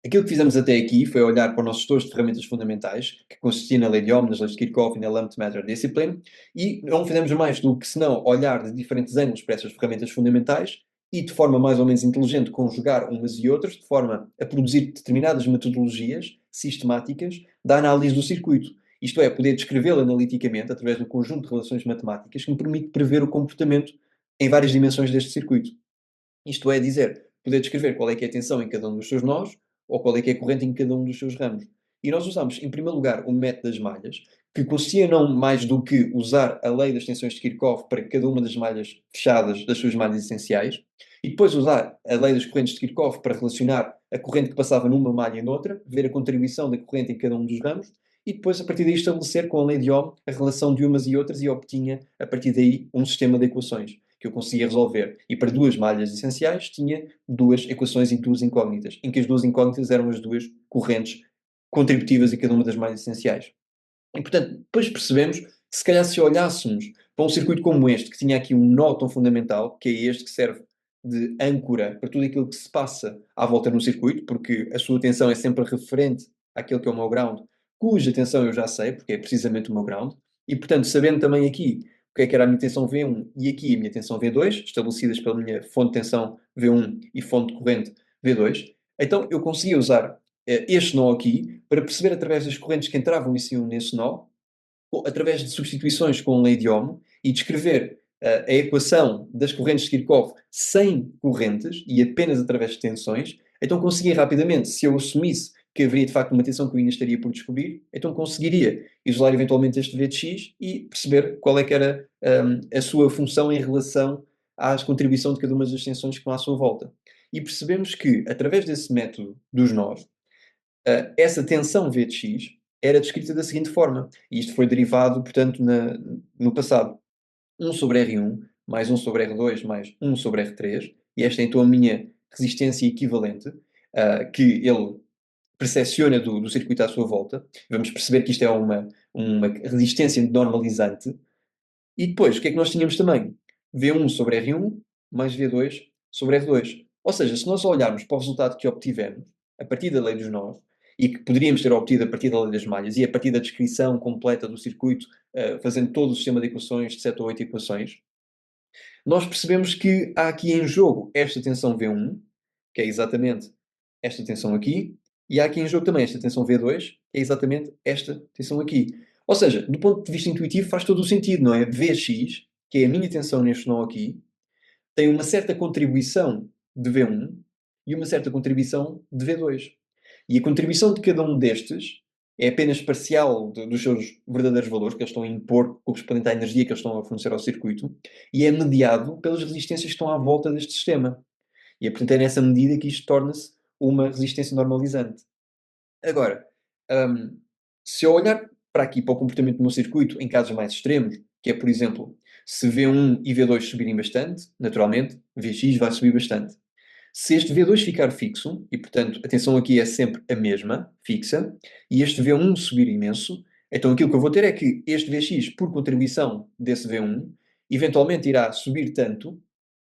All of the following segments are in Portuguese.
Aquilo que fizemos até aqui foi olhar para o nosso estouro de ferramentas fundamentais, que consistia na lei de Ohm, nas leis de Kirchhoff e na Lambda Matter Discipline, e não fizemos mais do que senão olhar de diferentes ângulos para essas ferramentas fundamentais e, de forma mais ou menos inteligente, conjugar umas e outras, de forma a produzir determinadas metodologias sistemáticas da análise do circuito. Isto é, poder descrevê-lo analiticamente através de um conjunto de relações matemáticas que me permite prever o comportamento em várias dimensões deste circuito. Isto é dizer, poder descrever qual é que é a tensão em cada um dos seus nós, ou qual é que é a corrente em cada um dos seus ramos. E nós usamos, em primeiro lugar, o método das malhas, que consistia não mais do que usar a lei das tensões de Kirchhoff para cada uma das malhas fechadas das suas malhas essenciais, e depois usar a lei das correntes de Kirchhoff para relacionar a corrente que passava numa malha e noutra, ver a contribuição da corrente em cada um dos ramos, e depois, a partir daí, estabelecer com a lei de Ohm a relação de umas e outras e obtinha, a partir daí, um sistema de equações que eu conseguia resolver. E para duas malhas essenciais tinha duas equações e duas incógnitas, em que as duas incógnitas eram as duas correntes contributivas em cada uma das malhas essenciais. E, portanto, depois percebemos que se calhar se olhássemos para um circuito como este, que tinha aqui um nó tão fundamental, que é este que serve de âncora para tudo aquilo que se passa à volta no circuito, porque a sua tensão é sempre referente àquele que é o meu ground, cuja tensão eu já sei, porque é precisamente o meu ground, e portanto, sabendo também aqui o que era a minha tensão V1 e aqui a minha tensão V2, estabelecidas pela minha fonte de tensão V1 e fonte de corrente V2, então eu conseguia usar este nó aqui para perceber através das correntes que entravam e saíam nesse nó, através de substituições com a lei de Ohm, e descrever a equação das correntes de Kirchhoff sem correntes e apenas através de tensões, então conseguia rapidamente, se eu assumisse que haveria de facto uma tensão que eu ainda estaria por descobrir, então conseguiria isolar eventualmente este V de X e perceber qual é que era a sua função em relação à contribuição de cada uma das tensões que estão à sua volta. E percebemos que, através desse método dos nós, essa tensão V de X era descrita da seguinte forma, e isto foi derivado, portanto, no passado. 1 sobre R1 mais 1 sobre R2 mais 1 sobre R3, e esta é então a minha resistência equivalente, que ele percepciona do circuito à sua volta. Vamos perceber que isto é uma resistência normalizante. E depois, o que é que nós tínhamos também? V1 sobre R1 mais V2 sobre R2. Ou seja, se nós olharmos para o resultado que obtivemos, a partir da lei dos nós, e que poderíamos ter obtido a partir da lei das malhas, e a partir da descrição completa do circuito, fazendo todo o sistema de equações, de 7 ou 8 equações, nós percebemos que há aqui em jogo esta tensão V1, que é exatamente esta tensão aqui, e há aqui em jogo também esta tensão V2, que é exatamente esta tensão aqui. Ou seja, do ponto de vista intuitivo faz todo o sentido, não é? Vx, que é a minha tensão neste nó aqui, tem uma certa contribuição de V1 e uma certa contribuição de V2. E a contribuição de cada um destes é apenas parcial dos seus verdadeiros valores, que eles estão a impor correspondente à energia que eles estão a fornecer ao circuito, e é mediado pelas resistências que estão à volta deste sistema. E é, portanto, é nessa medida que isto torna-se uma resistência normalizante. Agora, hum, se eu olhar para aqui, para o comportamento do meu circuito, em casos mais extremos, que é, por exemplo, se V1 e V2 subirem bastante, naturalmente, Vx vai subir bastante. Se este V2 ficar fixo, e portanto a tensão aqui é sempre a mesma, fixa, e este V1 subir imenso, então aquilo que eu vou ter é que este Vx, por contribuição desse V1, eventualmente irá subir tanto,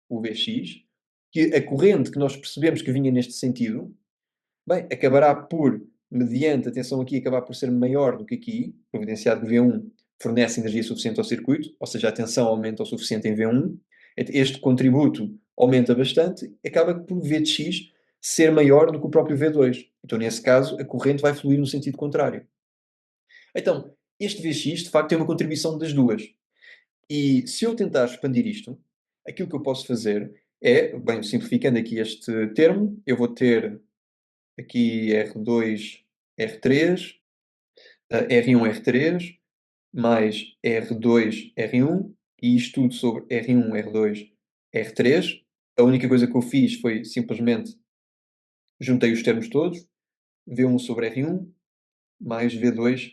o Vx, que a corrente que nós percebemos que vinha neste sentido, bem, acabará por, mediante a tensão aqui, acabar por ser maior do que aqui, providenciado que V1 fornece energia suficiente ao circuito, ou seja, a tensão aumenta o suficiente em V1, este contributo aumenta bastante, acaba por V de X ser maior do que o próprio V2. Então, nesse caso, a corrente vai fluir no sentido contrário. Então, este Vx, de facto, tem uma contribuição das duas. E se eu tentar expandir isto, aquilo que eu posso fazer é, bem, simplificando aqui este termo, eu vou ter aqui R2, R3, R1, R3, mais R2, R1, e isto tudo sobre R1, R2, R3. A única coisa que eu fiz foi simplesmente juntei os termos todos, V1 sobre R1, mais V2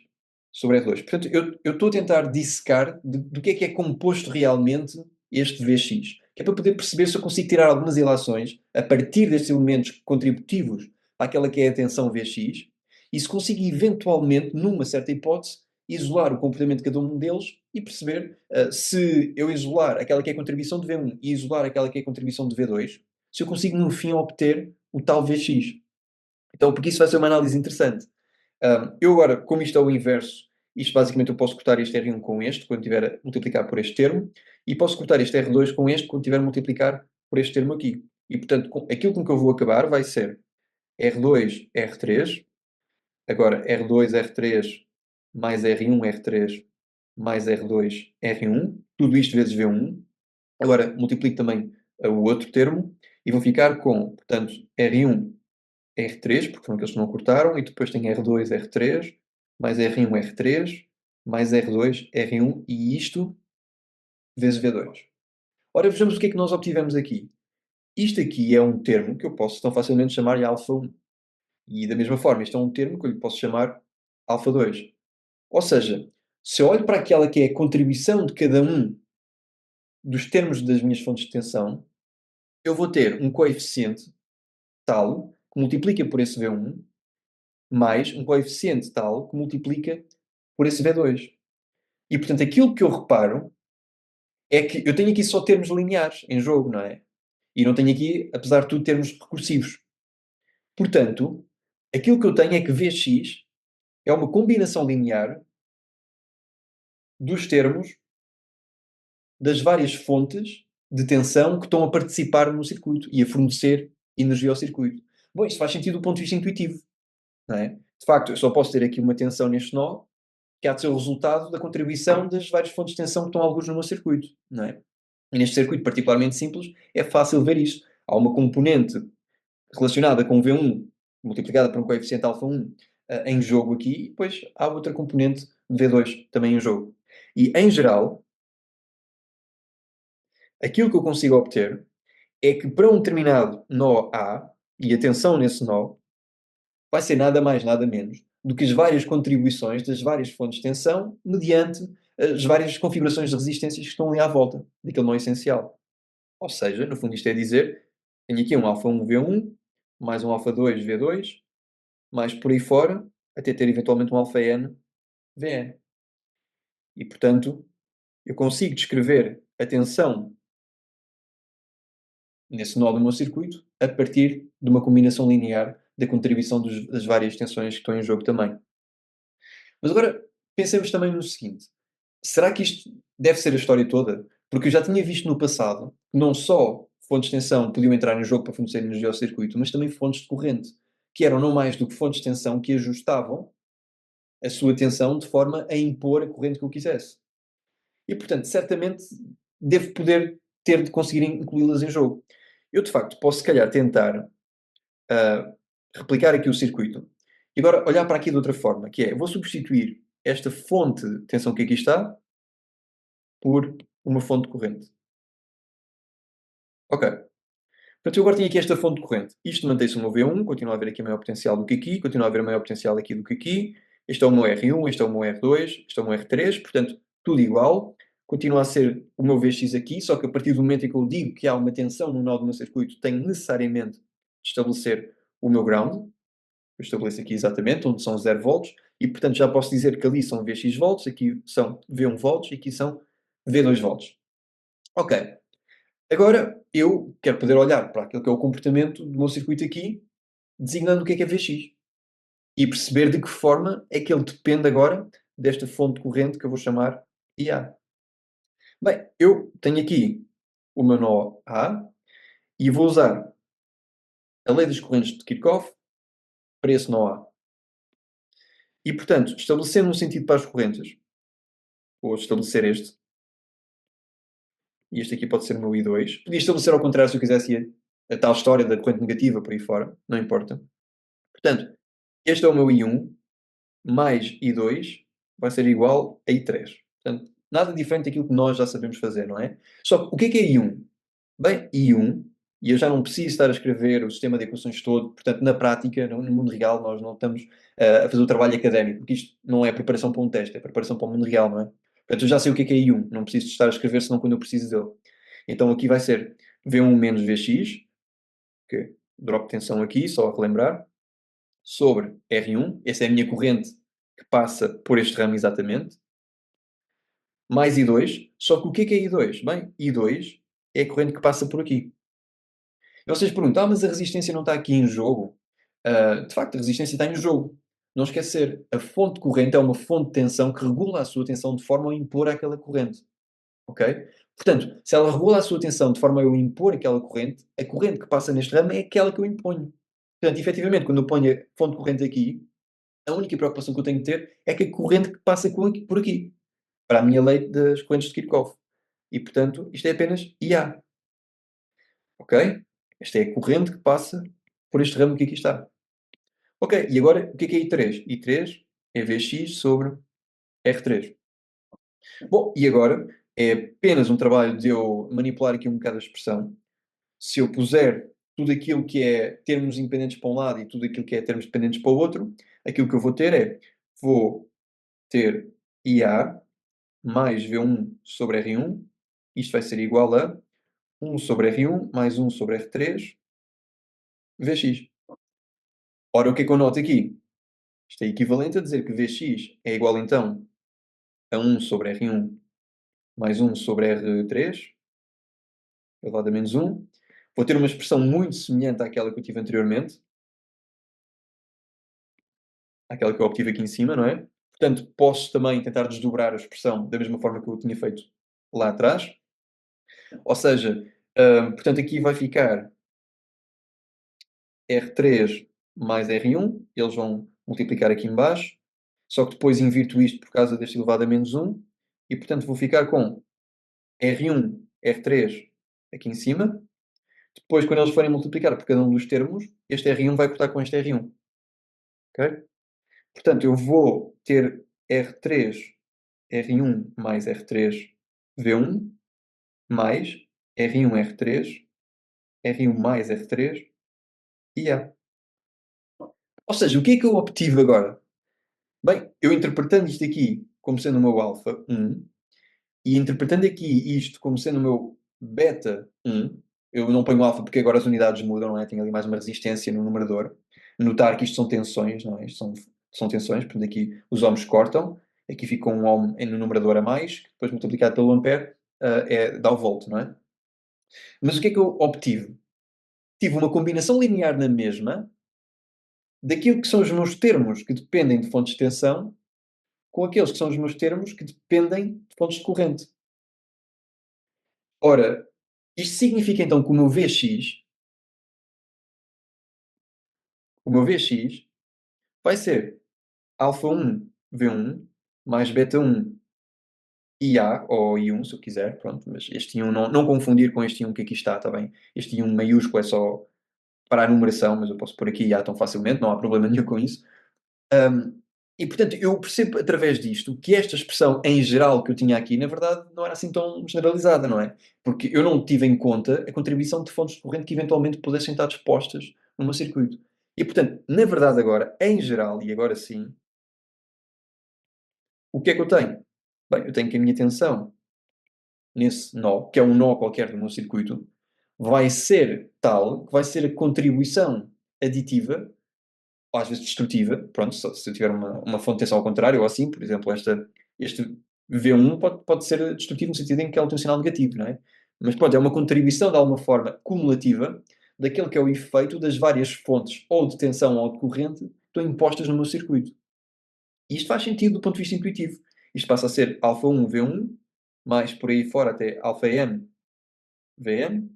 sobre R2. Portanto, eu estou a tentar dissecar do que é composto realmente este Vx, que é para poder perceber se eu consigo tirar algumas ilações a partir destes elementos contributivos para aquela que é a tensão Vx, e se consigo eventualmente, numa certa hipótese, isolar o comportamento de cada um deles e perceber se eu isolar aquela que é a contribuição de V1 e isolar aquela que é a contribuição de V2, se eu consigo no fim obter o tal Vx. Então, porque isso vai ser uma análise interessante. Eu agora, como isto é o inverso, isto basicamente eu posso cortar este R1 com este, quando tiver a multiplicar por este termo, e posso cortar este R2 com este, quando tiver a multiplicar por este termo aqui. E, portanto, aquilo com que eu vou acabar vai ser R2, R3, agora R2, R3, mais R1, R3, mais R2, R1, tudo isto vezes V1. Agora, multiplico também o outro termo, e vou ficar com, portanto, R1, R3, porque foram aqueles que não cortaram, e depois tem R2, R3, mais R1, R3, mais R2, R1, e isto vezes V2. Ora, vejamos o que é que nós obtivemos aqui. Isto aqui é um termo que eu posso tão facilmente chamar de alfa 1. E da mesma forma, isto é um termo que eu lhe posso chamar alfa 2. Ou seja, se eu olho para aquela que é a contribuição de cada um dos termos das minhas fontes de tensão, eu vou ter um coeficiente tal que multiplica por esse V1 mais um coeficiente tal que multiplica por esse V2. E, portanto, aquilo que eu reparo é que eu tenho aqui só termos lineares em jogo, não é? E não tenho aqui, apesar de tudo, termos recursivos. Portanto, aquilo que eu tenho é que Vx é uma combinação linear dos termos das várias fontes de tensão que estão a participar no circuito e a fornecer energia ao circuito. Bom, isto faz sentido do ponto de vista intuitivo, não é? De facto, eu só posso ter aqui uma tensão neste nó, que há de ser o resultado da contribuição das várias fontes de tensão que estão algures no meu circuito, não é? E neste circuito particularmente simples, é fácil ver isto. Há uma componente relacionada com V1 multiplicada por um coeficiente alfa 1 em jogo aqui, e depois há outra componente V2 também em jogo. E, em geral, aquilo que eu consigo obter é que para um determinado nó A, e a tensão nesse nó, vai ser nada mais, nada menos do que as várias contribuições das várias fontes de tensão mediante as várias configurações de resistências que estão ali à volta daquele nó essencial. Ou seja, no fundo isto é dizer, tenho aqui um alfa 1 V1, mais um alfa 2 V2, mais por aí fora, até ter eventualmente um alfa N Vn. E, portanto, eu consigo descrever a tensão nesse nó do meu circuito a partir de uma combinação linear da contribuição das várias tensões que estão em jogo também. Mas agora pensemos também no seguinte: será que isto deve ser a história toda? Porque eu já tinha visto no passado que não só fontes de tensão podiam entrar no jogo para fornecer energia ao circuito, mas também fontes de corrente, que eram não mais do que fontes de tensão que ajustavam a sua tensão de forma a impor a corrente que eu quisesse. E, portanto, certamente devo poder ter de conseguir incluí-las em jogo. Eu, de facto, posso, se calhar, tentar replicar aqui o circuito e agora olhar para aqui de outra forma, que é, vou substituir esta fonte de tensão que aqui está por uma fonte de corrente. Ok. Portanto, eu agora tenho aqui esta fonte de corrente. Isto mantém-se o meu V1, continua a haver aqui maior potencial do que aqui, continua a haver maior potencial aqui do que aqui. Este é o meu R1, este é o meu R2, este é o meu R3, portanto, tudo igual. Continua a ser o meu Vx aqui, só que a partir do momento em que eu digo que há uma tensão no nó do meu circuito, tenho necessariamente de estabelecer o meu ground. Eu estabeleço aqui exatamente onde são 0 volts e, portanto, já posso dizer que ali são Vx volts, aqui são V1 volts e aqui são V2 volts. Ok. Agora, eu quero poder olhar para aquilo que é o comportamento do meu circuito aqui, designando o que é Vx. E perceber de que forma é que ele depende agora desta fonte de corrente que eu vou chamar IA. Bem, eu tenho aqui o meu nó A e vou usar a lei das correntes de Kirchhoff para esse nó A. E, portanto, estabelecendo um sentido para as correntes, vou estabelecer este, e este aqui pode ser o meu I2. Podia estabelecer ao contrário se eu quisesse a tal história da corrente negativa por aí fora, não importa. Portanto, este é o meu I1, mais I2 vai ser igual a I3. Portanto, nada diferente daquilo que nós já sabemos fazer, não é? Só que o que é I1? Bem, I1, e eu já não preciso estar a escrever o sistema de equações todo, portanto, na prática, no mundo real, nós não estamos a fazer o trabalho académico, porque isto não é preparação para um teste, é preparação para o mundo real, não é? Portanto, eu já sei o que é I1, não preciso de estar a escrever senão quando eu preciso dele. Então aqui vai ser V1 menos Vx, que drop tensão aqui, só a relembrar, sobre R1, essa é a minha corrente que passa por este ramo exatamente, mais I2, só que o que é I2? Bem, I2 é a corrente que passa por aqui. E vocês perguntam, mas a resistência não está aqui em jogo? De facto, a resistência está em jogo. Não esquecer, a fonte de corrente é uma fonte de tensão que regula a sua tensão de forma a impor aquela corrente, ok? Portanto, se ela regula a sua tensão de forma a eu impor aquela corrente, a corrente que passa neste ramo é aquela que eu imponho. Portanto, efetivamente, quando eu ponho a fonte de corrente aqui, a única preocupação que eu tenho que ter é que a corrente que passa por aqui, para a minha lei das correntes de Kirchhoff. E, portanto, isto é apenas IA, ok? Esta é a corrente que passa por este ramo que aqui está. Ok, e agora o que é I3? I3 é Vx sobre R3. Bom, e agora é apenas um trabalho de eu manipular aqui um bocado a expressão. Se eu puser tudo aquilo que é termos independentes para um lado e tudo aquilo que é termos dependentes para o outro, aquilo que eu vou ter é, vou ter IA mais V1 sobre R1, isto vai ser igual a 1 sobre R1 mais 1 sobre R3 Vx. Ora, o que é que eu noto aqui? Isto é equivalente a dizer que Vx é igual então a 1 sobre R1 mais 1 sobre R3 elevado a menos 1. Vou ter uma expressão muito semelhante àquela que eu tive anteriormente, àquela que eu obtive aqui em cima, não é? Portanto, posso também tentar desdobrar a expressão da mesma forma que eu tinha feito lá atrás. Ou seja, portanto, aqui vai ficar R3 mais R1, eles vão multiplicar aqui em baixo, só que depois invirto isto por causa deste elevado a menos 1, e portanto vou ficar com R1, R3 aqui em cima. Depois, quando eles forem multiplicar por cada um dos termos, este R1 vai cortar com este R1, ok? Portanto, eu vou ter R3, R1 mais R3 V1 mais R1, R3, R1 mais R3 e A. Ou seja, o que é que eu obtive agora? Bem, eu interpretando isto aqui como sendo o meu alfa 1 e interpretando aqui isto como sendo o meu beta 1, eu não ponho alfa porque agora as unidades mudam, não é? Tenho ali mais uma resistência no numerador. Notar que isto são tensões, não é? Isto são tensões, portanto aqui os ohms cortam, aqui fica um ohm no numerador a mais, que depois multiplicado pelo ampere dá o volt, não é? Mas o que é que eu obtive? Tive uma combinação linear na mesma daquilo que são os meus termos que dependem de fontes de tensão com aqueles que são os meus termos que dependem de fontes de corrente. Ora, isto significa então que o meu Vx vai ser alfa1 V1 mais beta1 IA, ou I1 se eu quiser, pronto, mas este I1 não confundir com este I1 que aqui está, está bem? Este I1 maiúsculo é só para a numeração, mas eu posso pôr aqui IA tão facilmente, não há problema nenhum com isso. Hum, e portanto, eu percebo através disto que esta expressão em geral que eu tinha aqui, na verdade, não era assim tão generalizada, não é? Porque eu não tive em conta a contribuição de fontes de corrente que eventualmente pudessem estar dispostas no meu circuito. E portanto, na verdade, agora, em geral, e agora sim, o que é que eu tenho? Bem, eu tenho que a minha tensão nesse nó, que é um nó qualquer do meu circuito, vai ser tal que vai ser a contribuição aditiva ou às vezes destrutiva, pronto, se eu tiver uma fonte de tensão ao contrário ou assim, por exemplo, este V1 pode ser destrutivo no sentido em que ela tem um sinal negativo, não é? Mas pronto, é uma contribuição de alguma forma cumulativa daquele que é o efeito das várias fontes ou de tensão ou de corrente que estão impostas no meu circuito. E isto faz sentido do ponto de vista intuitivo. Isto passa a ser alfa 1 V1, mais por aí fora até alfa M VM,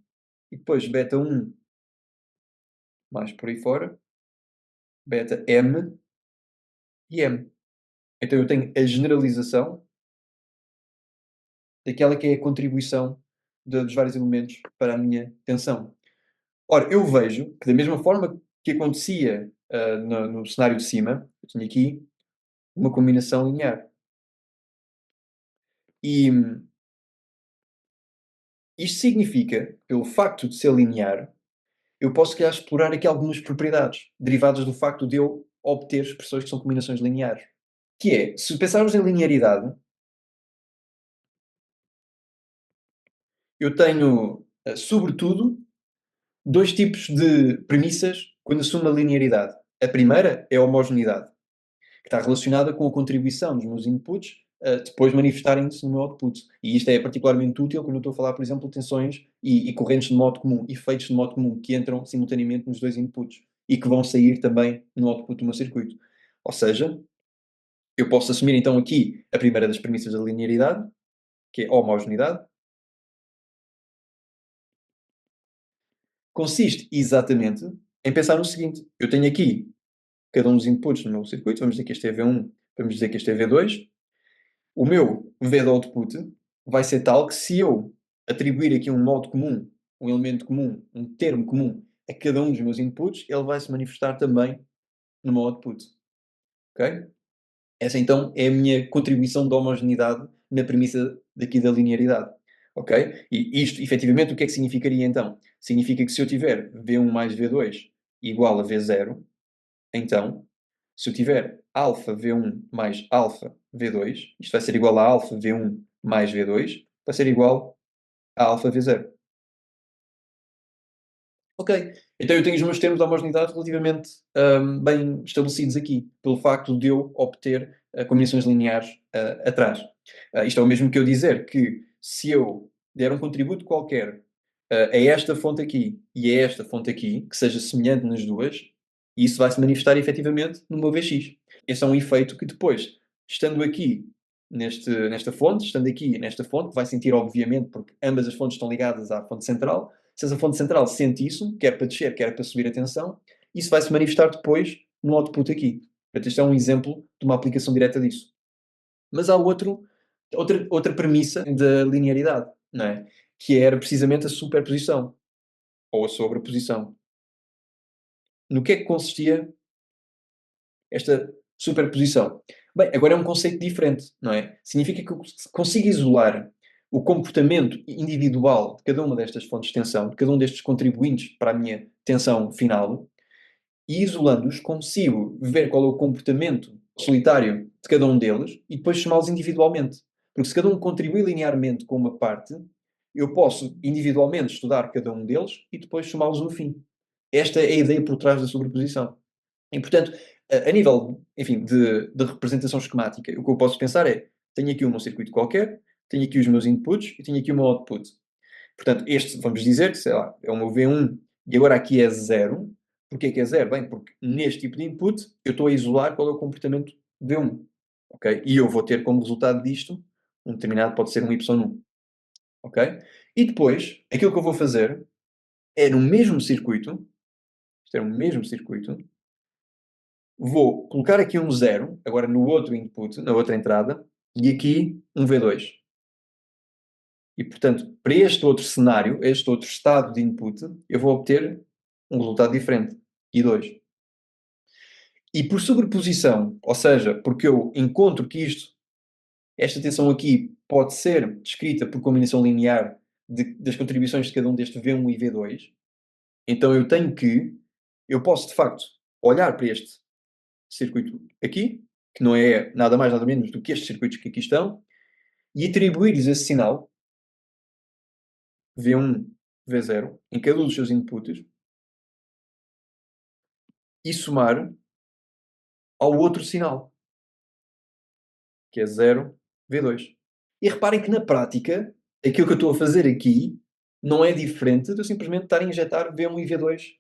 e depois beta 1 mais por aí fora, beta M e M. Então eu tenho a generalização daquela que é a contribuição dos vários elementos para a minha tensão. Ora, eu vejo que da mesma forma que acontecia no cenário de cima, eu tinha aqui uma combinação linear. E isto significa, pelo facto de ser linear, eu posso, se calhar, explorar aqui algumas propriedades derivadas do facto de eu obter expressões que são combinações lineares. Que é, se pensarmos em linearidade, eu tenho, sobretudo, 2 tipos de premissas quando assumo a linearidade. A primeira é a homogeneidade, que está relacionada com a contribuição dos meus inputs, depois manifestarem-se no meu output. E isto é particularmente útil quando eu estou a falar, por exemplo, de tensões e correntes de modo comum, efeitos de modo comum, que entram simultaneamente nos 2 inputs. e que vão sair também no output do meu circuito. Ou seja, eu posso assumir então aqui a primeira das premissas da linearidade, que é a homogeneidade, consiste exatamente em pensar no seguinte: eu tenho aqui cada um dos inputs no meu circuito, vamos dizer que este é V1, vamos dizer que este é V2. O meu V de output vai ser tal que se eu atribuir aqui um modo comum, um elemento comum, um termo comum a cada um dos meus inputs, ele vai se manifestar também no meu output. Ok? Essa então é a minha contribuição de homogeneidade na premissa daqui da linearidade. Ok? E isto, efetivamente, o que é que significaria então? Significa que se eu tiver V1 mais V2 igual a V0, então, se eu tiver alfa V1 mais alfa V2, isto vai ser igual a alfa V1 mais V2, vai ser igual a alfa V0. Ok. Então eu tenho os meus termos de homogeneidade relativamente bem estabelecidos aqui, pelo facto de eu obter combinações lineares atrás. Isto é o mesmo que eu dizer que se eu der um contributo qualquer a esta fonte aqui e a esta fonte aqui, que seja semelhante nas duas, isso vai se manifestar efetivamente no meu Vx. Esse é um efeito que depois, estando aqui nesta fonte, estando aqui nesta fonte, vai sentir obviamente, porque ambas as fontes estão ligadas à fonte central. Se essa fonte central sente isso, quer para descer, quer para subir a tensão, isso vai se manifestar depois no output aqui. Portanto, este é um exemplo de uma aplicação direta disso. Mas há outra premissa da linearidade, não é? Que era precisamente a superposição ou a sobreposição. No que é que consistia esta superposição? Bem, agora é um conceito diferente, não é? Significa que eu consigo isolar o comportamento individual de cada uma destas fontes de tensão, de cada um destes contribuintes para a minha tensão final, e isolando-os consigo ver qual é o comportamento solitário de cada um deles e depois chamá-los individualmente. Porque se cada um contribui linearmente com uma parte, eu posso individualmente estudar cada um deles e depois chamá-los no fim. Esta é a ideia por trás da sobreposição. E, portanto, a nível, enfim, de representação esquemática, o que eu posso pensar é, tenho aqui o meu circuito qualquer, tenho aqui os meus inputs e tenho aqui o meu output. Portanto, este, vamos dizer que, sei lá, é o meu V1 e agora aqui é zero. Porquê que é zero? Bem, porque neste tipo de input eu estou a isolar qual é o comportamento V1. Ok? E eu vou ter como resultado disto um determinado, pode ser um Y1. Ok? E depois, aquilo que eu vou fazer é no mesmo circuito, isto é o mesmo circuito, vou colocar aqui um zero, agora no outro input, na outra entrada, e aqui um V2. E, portanto, para este outro cenário, este outro estado de input, eu vou obter um resultado diferente. I2. E por sobreposição, ou seja, porque eu encontro que esta tensão aqui pode ser descrita por combinação linear das contribuições de cada um deste V1 e V2, então eu posso de facto olhar para este circuito aqui, que não é nada mais nada menos do que estes circuitos que aqui estão, e atribuir-lhes esse sinal, V1, V0, em cada um dos seus inputs, e somar ao outro sinal, que é 0, V2. E reparem que na prática, aquilo que eu estou a fazer aqui não é diferente de eu simplesmente estar a injetar V1 e V2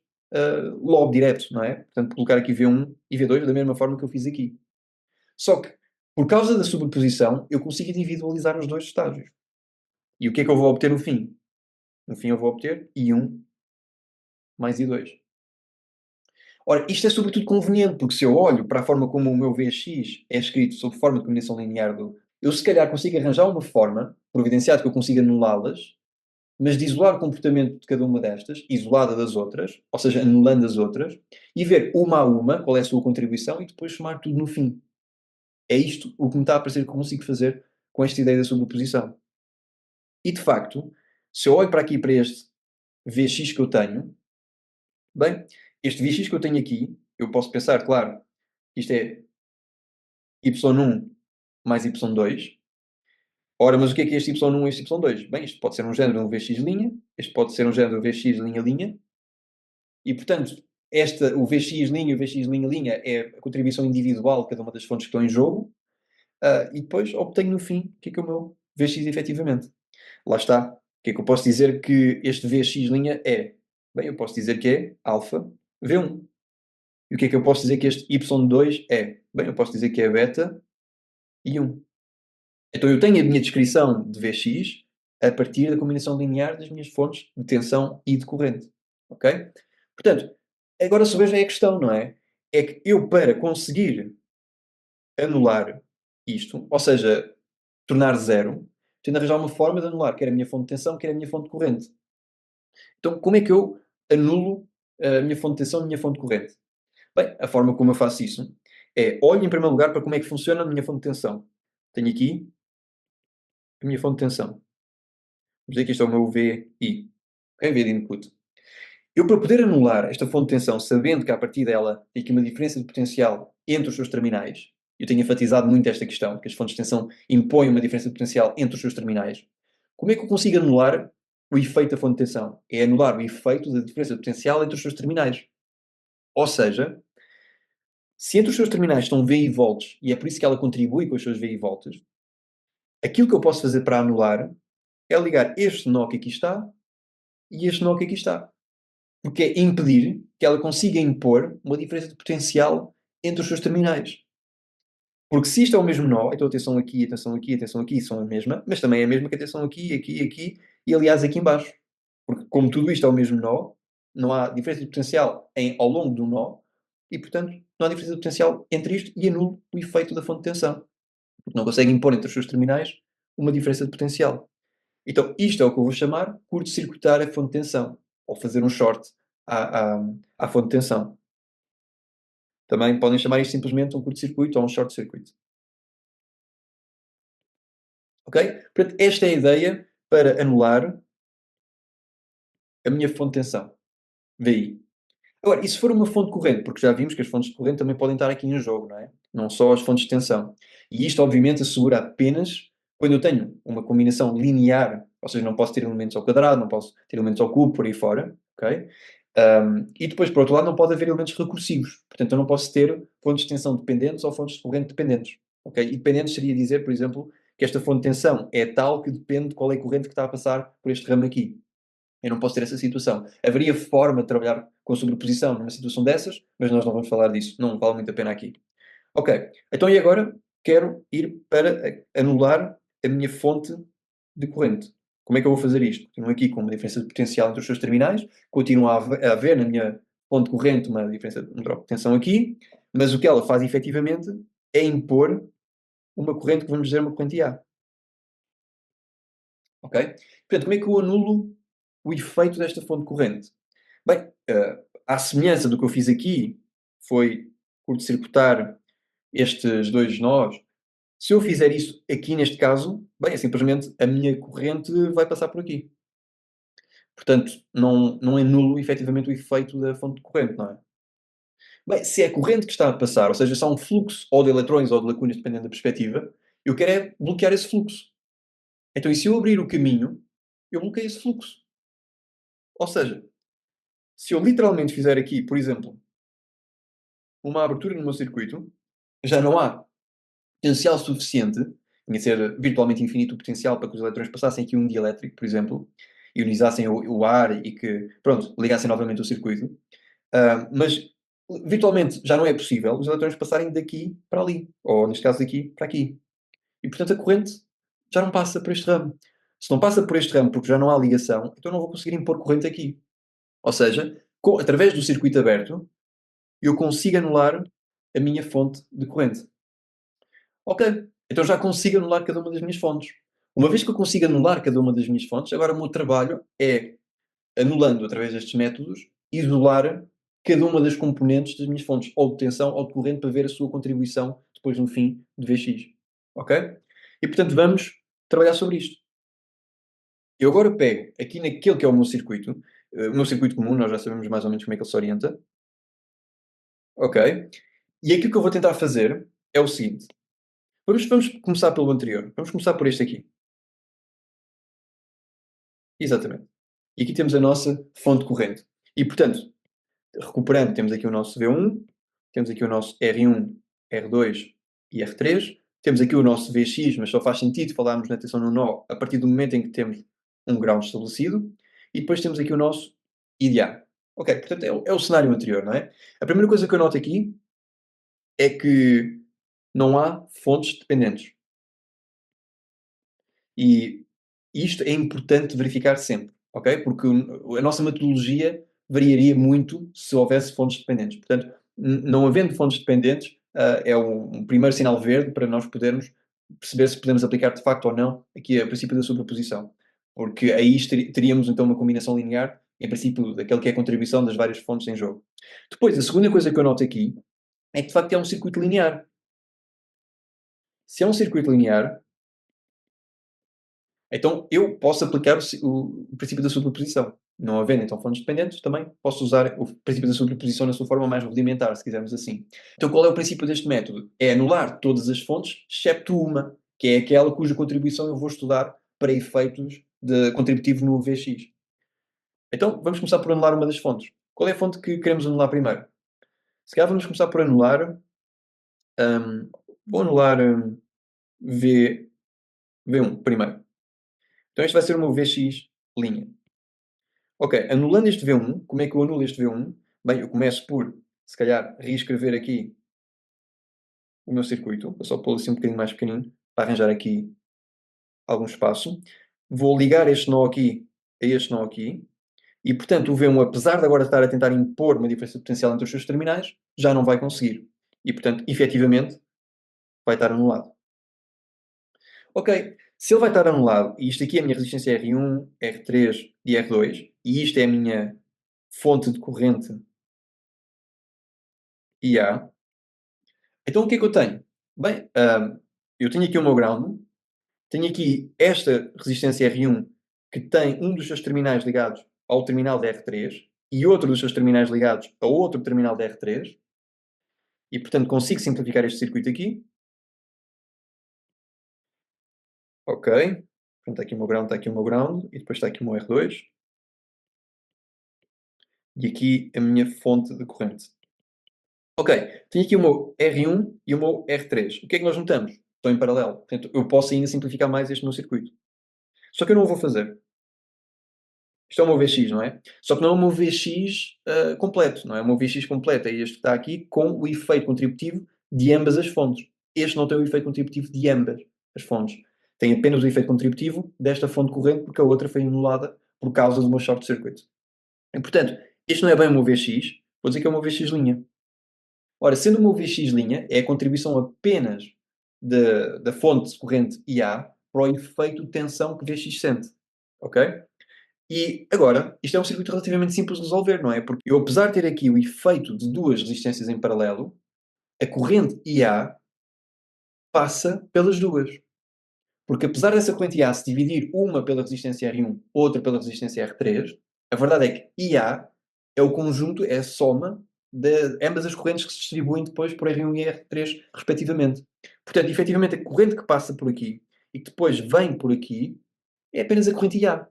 logo direto, não é? Portanto, colocar aqui V1 e V2 da mesma forma que eu fiz aqui. Só que, por causa da sobreposição, eu consigo individualizar os dois estágios. E o que é que eu vou obter no fim? No fim eu vou obter I1 mais I2. Ora, isto é sobretudo conveniente, porque se eu olho para a forma como o meu Vx é escrito sob forma de combinação linear eu se calhar consigo arranjar uma forma, providenciado que eu consiga anulá-las, mas de isolar o comportamento de cada uma destas, isolada das outras, ou seja, anulando as outras, e ver uma a uma qual é a sua contribuição e depois somar tudo no fim. É isto o que me está a parecer que eu consigo fazer com esta ideia da sobreposição. E de facto, se eu olho para aqui para este Vx que eu tenho, bem, este Vx que eu tenho aqui, eu posso pensar, claro, isto é y1 mais y2. Ora, mas o que é este y1 e este y2? Bem, isto pode ser um género de um Vx', este pode ser um género de Vx'', e portanto, o Vx' e o Vx'' é a contribuição individual de cada uma das fontes que estão em jogo, e depois obtenho no fim o que é o meu Vx efetivamente. Lá está. O que é que eu posso dizer que este Vx' é? Bem, eu posso dizer que é alfa V1. E o que é que eu posso dizer que este y2 é? Bem, eu posso dizer que é beta e 1. Então eu tenho a minha descrição de Vx a partir da combinação linear das minhas fontes de tensão e de corrente. Ok? Portanto, agora só veja aí a questão, não é? É que eu, para conseguir anular isto, ou seja, tornar zero, tenho de arranjar uma forma de anular quer a minha fonte de tensão, quer a minha fonte de corrente. Então, como é que eu anulo a minha fonte de tensão e a minha fonte de corrente? Bem, a forma como eu faço isso é, olho em primeiro lugar para como é que funciona a minha fonte de tensão. Tenho aqui a minha fonte de tensão. Vamos dizer que isto é o meu VI. Ok? V de input. Eu, para poder anular esta fonte de tensão, sabendo que a partir dela tem aqui uma diferença de potencial entre os seus terminais, eu tenho enfatizado muito esta questão, que as fontes de tensão impõem uma diferença de potencial entre os seus terminais. Como é que eu consigo anular o efeito da fonte de tensão? É anular o efeito da diferença de potencial entre os seus terminais. Ou seja, se entre os seus terminais estão VI volts, e é por isso que ela contribui com os seus VI volts, aquilo que eu posso fazer para anular é ligar este nó que aqui está e este nó que aqui está. Porque é impedir que ela consiga impor uma diferença de potencial entre os seus terminais. Porque se isto é o mesmo nó, então atenção aqui, atenção aqui, atenção aqui são a mesma, mas também é a mesma que atenção aqui, aqui, aqui e aliás aqui embaixo. Porque como tudo isto é o mesmo nó, não há diferença de potencial ao longo do nó e, portanto, não há diferença de potencial entre isto e anulo o efeito da fonte de tensão. Porque não consegue impor entre os seus terminais uma diferença de potencial. Então, isto é o que eu vou chamar curto-circuitar a fonte de tensão, ou fazer um short à, à, à fonte de tensão. Também podem chamar isto simplesmente um curto-circuito ou um short-circuit. Ok? Portanto, esta é a ideia para anular a minha fonte de tensão. VI. Agora, e se for uma fonte corrente? Porque já vimos que as fontes de corrente também podem estar aqui em jogo, não é? Não só as fontes de tensão. E isto, obviamente, assegura apenas quando eu tenho uma combinação linear, ou seja, não posso ter elementos ao quadrado, não posso ter elementos ao cubo, por aí fora, ok? E depois, por outro lado, não pode haver elementos recursivos. Portanto, eu não posso ter fontes de tensão dependentes ou fontes de corrente dependentes. Ok? E dependentes seria dizer, por exemplo, que esta fonte de tensão é tal que depende de qual é a corrente que está a passar por este ramo aqui. Eu não posso ter essa situação. Haveria forma de trabalhar com sobreposição numa situação dessas, mas nós não vamos falar disso. Não vale muito a pena aqui. Ok. Então, e agora quero ir para anular a minha fonte de corrente. Como é que eu vou fazer isto? Continuo aqui com uma diferença de potencial entre os seus terminais, continua a haver na minha fonte de corrente uma diferença, um drop de tensão aqui, mas o que ela faz efetivamente é impor uma corrente que vamos dizer uma corrente IA. Ok? Portanto, como é que eu anulo o efeito desta fonte de corrente? Bem, à semelhança do que eu fiz aqui, foi curto-circuitar estes dois nós. Se eu fizer isso aqui neste caso, bem, é simplesmente a minha corrente vai passar por aqui. Portanto, não anulo efetivamente o efeito da fonte de corrente, não é? Bem, se é a corrente que está a passar, ou seja, se há um fluxo ou de eletrões ou de lacunas, dependendo da perspectiva, eu quero é bloquear esse fluxo. Então, e se eu abrir o caminho, eu bloqueio esse fluxo. Ou seja, se eu literalmente fizer aqui, por exemplo, uma abertura no meu circuito, já não há potencial suficiente, tinha de ser virtualmente infinito o potencial para que os eletrões passassem aqui um dielétrico, por exemplo, ionizassem o ar e que, pronto, ligassem novamente o circuito. Mas virtualmente já não é possível os eletrões passarem daqui para ali, ou neste caso daqui para aqui. E portanto a corrente já não passa por este ramo. Se não passa por este ramo porque já não há ligação, então não vou conseguir impor corrente aqui. Ou seja, através do circuito aberto, eu consigo anular a minha fonte de corrente. Ok, então já consigo anular cada uma das minhas fontes. Uma vez que eu consigo anular cada uma das minhas fontes, agora o meu trabalho é, anulando através destes métodos, isolar cada uma das componentes das minhas fontes, ou de tensão ou de corrente, para ver a sua contribuição depois no fim de Vx. Ok? E portanto vamos trabalhar sobre isto. Eu agora pego aqui naquele que é o meu circuito, o meu circuito comum, nós já sabemos mais ou menos como é que ele se orienta. Ok? E aquilo que eu vou tentar fazer é o seguinte. Vamos começar pelo anterior. Vamos começar por este aqui. Exatamente. E aqui temos a nossa fonte corrente. E, portanto, recuperando, temos aqui o nosso V1, temos aqui o nosso R1, R2 e R3. Temos aqui o nosso Vx, mas só faz sentido falarmos na tensão no nó a partir do momento em que temos um grau estabelecido. E depois temos aqui o nosso IDA. Ok, portanto é o cenário anterior, não é? A primeira coisa que eu noto aqui é que não há fontes dependentes. E isto é importante verificar sempre, ok? Porque a nossa metodologia variaria muito se houvesse fontes dependentes. Portanto, não havendo fontes dependentes, é um primeiro sinal verde para nós podermos perceber se podemos aplicar de facto ou não aqui o princípio da sobreposição. Porque aí teríamos então uma combinação linear, em princípio, daquele que é a contribuição das várias fontes em jogo. Depois, a segunda coisa que eu noto aqui é que de facto é um circuito linear. Se é um circuito linear, então eu posso aplicar o princípio da sobreposição. Não havendo então fontes dependentes, também posso usar o princípio da sobreposição na sua forma mais rudimentar, se quisermos assim. Então qual é o princípio deste método? É anular todas as fontes, excepto uma, que é aquela cuja contribuição eu vou estudar para efeitos de contributivos no VX. Então vamos começar por anular uma das fontes. Qual é a fonte que queremos anular primeiro? Se calhar vamos começar por anular, hum, vou anular V1 primeiro. Então este vai ser o meu VX linha. Ok, anulando este V1, como é que eu anulo este V1? Bem, eu começo por, se calhar, reescrever aqui o meu circuito. Vou só pô-lo assim um bocadinho mais pequenino, para arranjar aqui algum espaço. Vou ligar este nó aqui a este nó aqui. E, portanto, o V1, apesar de agora estar a tentar impor uma diferença potencial entre os seus terminais, já não vai conseguir. E, portanto, efetivamente, vai estar anulado. Ok, se ele vai estar anulado, e isto aqui é a minha resistência R1, R3 e R2, e isto é a minha fonte de corrente IA, então o que é que eu tenho? Bem, eu tenho aqui o meu ground, tenho aqui esta resistência R1 que tem um dos seus terminais ligados ao terminal da R3 e outro dos seus terminais ligados a outro terminal da R3 e, portanto, consigo simplificar este circuito aqui. Ok. Portanto, está aqui o meu ground, está aqui o meu ground e depois está aqui o meu R2 e aqui a minha fonte de corrente. Ok, tenho aqui o meu R1 e o meu R3. O que é que nós notamos? Estão em paralelo. Portanto, eu posso ainda simplificar mais este meu circuito. Só que eu não o vou fazer. Isto é o meu VX, não é? Só que não é o meu VX completo, não é? O meu VX completo é este que está aqui com o efeito contributivo de ambas as fontes. Este não tem o efeito contributivo de ambas as fontes. Tem apenas o efeito contributivo desta fonte corrente porque a outra foi anulada por causa do meu short circuit. E, portanto, este não é bem o meu VX, vou dizer que é o meu VX linha. Ora, sendo o meu VX linha, é a contribuição apenas da fonte corrente IA para o efeito de tensão que VX sente. Ok? E agora, isto é um circuito relativamente simples de resolver, não é? Porque eu, apesar de ter aqui o efeito de duas resistências em paralelo, a corrente IA passa pelas duas. Porque apesar dessa corrente IA se dividir uma pela resistência R1, outra pela resistência R3, a verdade é que IA é o conjunto, é a soma de ambas as correntes que se distribuem depois por R1 e R3, respectivamente. Portanto, efetivamente, a corrente que passa por aqui e que depois vem por aqui é apenas a corrente IA.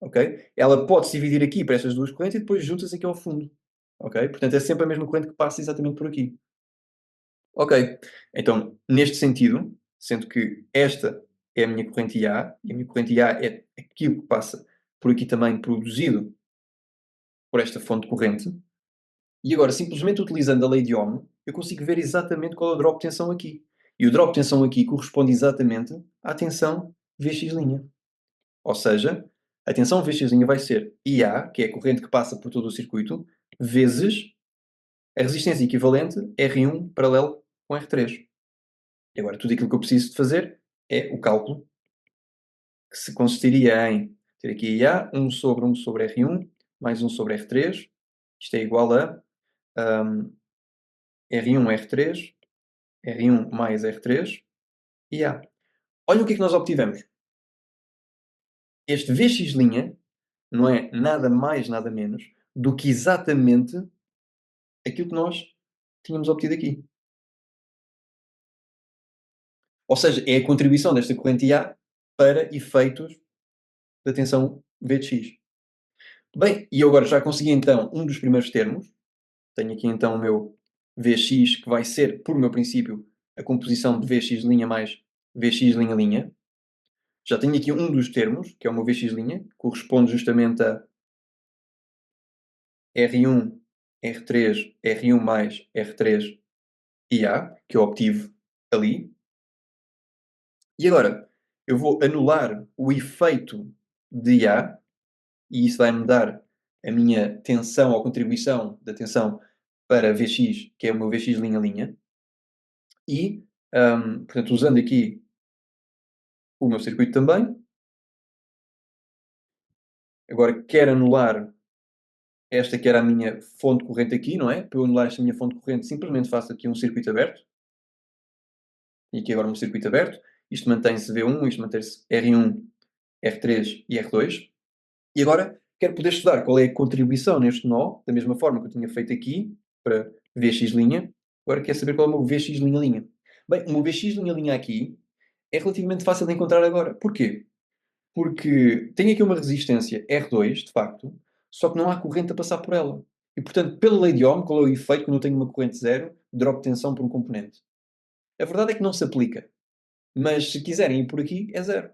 Ok? Ela pode se dividir aqui para estas duas correntes e depois junta-se aqui ao fundo. Ok? Portanto, é sempre a mesma corrente que passa exatamente por aqui. Ok. Então, neste sentido, sendo que esta é a minha corrente IA, e a minha corrente IA é aquilo que passa por aqui também produzido por esta fonte corrente, e agora, simplesmente utilizando a lei de Ohm, eu consigo ver exatamente qual é o drop de tensão aqui. E o drop de tensão aqui corresponde exatamente à tensão Vx'. Ou seja, a tensão Vx' vai ser IA, que é a corrente que passa por todo o circuito, vezes a resistência equivalente R1 paralelo com R3. E agora tudo aquilo que eu preciso de fazer é o cálculo, que se consistiria em ter aqui IA, 1 sobre R1, mais 1 sobre R3. Isto é igual a R1 R3, R1 mais R3 e A. Olha o que é que nós obtivemos. Este Vx' não é nada mais, nada menos do que exatamente aquilo que nós tínhamos obtido aqui. Ou seja, é a contribuição desta corrente IA para efeitos da tensão V de X. Bem, e eu agora já consegui então um dos primeiros termos. Tenho aqui então o meu Vx, que vai ser, por meu princípio, a composição de Vx' mais Vx'. Já tenho aqui um dos termos, que é o meu Vx', que corresponde justamente a R1, R3, R1 mais R3 e A, que eu obtive ali. E agora, eu vou anular o efeito de A, e isso vai-me dar a minha tensão ou contribuição da tensão para Vx, que é o meu Vx linha-linha. E, portanto, usando aqui o meu circuito também, agora quero anular esta que era a minha fonte corrente aqui, não é? Para eu anular esta minha fonte corrente, simplesmente faço aqui um circuito aberto. E aqui agora um circuito aberto. Isto mantém-se V1, isto mantém-se R1, R3 e R2. E agora quero poder estudar qual é a contribuição neste nó, da mesma forma que eu tinha feito aqui, para Vx'. Agora quero saber qual é o meu Vx'. Bem, o meu Vx' aqui é relativamente fácil de encontrar agora. Porquê? Porque tem aqui uma resistência R2, de facto, só que não há corrente a passar por ela. E, portanto, pela lei de Ohm, qual é o efeito quando eu tenho uma corrente zero, drop de tensão por um componente? A verdade é que não se aplica. Mas se quiserem ir por aqui, é zero.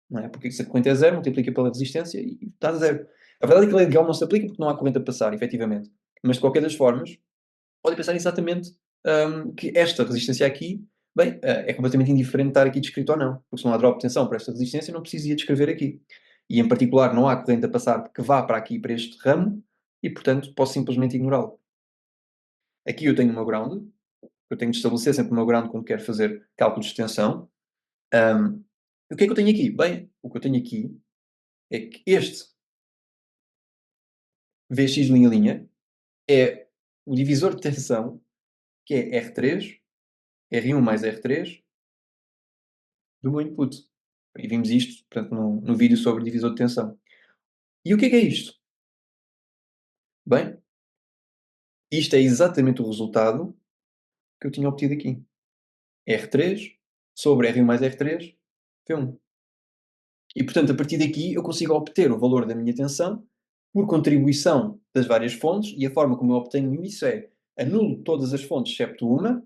Não é? Porque se a corrente é zero, multiplica pela resistência e está a zero. A verdade é que a lei de Ohm não se aplica porque não há corrente a passar, efetivamente. Mas, de qualquer das formas, podem pensar exatamente que esta resistência aqui, bem, é completamente indiferente de estar aqui descrito ou não. Porque se não há drop de tensão para esta resistência, não precisaria descrever aqui. E, em particular, não há corrente a passar que vá para aqui, para este ramo, e, portanto, posso simplesmente ignorá-lo. Aqui eu tenho o meu ground. Eu tenho de estabelecer sempre o meu ground quando quero fazer cálculos de tensão. Um, o que é que eu tenho aqui? Bem, o que eu tenho aqui é que este Vx linha-linha é o divisor de tensão, que é R3, R1 mais R3, do meu input. E vimos isto, portanto, no vídeo sobre divisor de tensão. E o que é isto? Bem, isto é exatamente o resultado que eu tinha obtido aqui. R3 sobre R1 mais R3, V1. E, portanto, a partir daqui eu consigo obter o valor da minha tensão por contribuição das várias fontes, e a forma como eu obtenho isso é anulo todas as fontes excepto uma